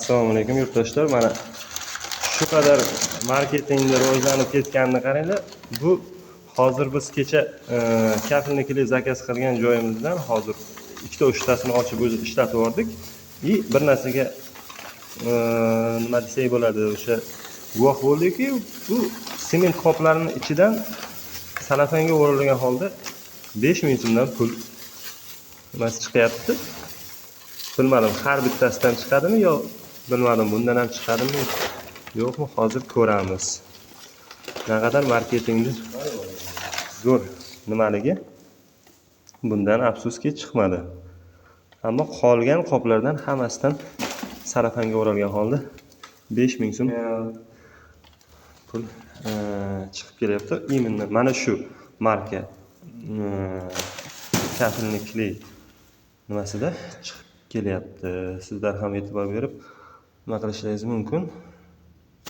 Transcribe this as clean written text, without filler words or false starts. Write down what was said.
Assalomu alaykum yurtdoshlar. Mana shu qadar marketingda rivojlanib ketganini qaranglar. Bu hozir biz kecha kafilnikli zakaz qilgan joyimizdan hozir ikkita uchtasini ochib o'zi ishlatib yordik. Bir narsaga nima desak bo'ladi, o'sha guvoh bo'ldiki, bu sement qoplarining ichidan salafanga o'rilgan holda 5000 so'mdan pul nimasi chiqyapti. Bilmadim, har bittasidan chiqadimi yo bilmadim, bundan ham chiqadimi yo'qmi, hozir ko'ramiz. Naqadar marketingni zo'r nimaligi. Bundan afsuski chiqmadi. Ammo qolgan qoplardan hammasidan sarafanga o'ralgan holda 5000 so'm pul chiqib kelyapti. Именно mana shu marka kafilnikli nimasida chiqib kelyapti. Sizlar ham e'tibor berib nima qilishingiz mumkin.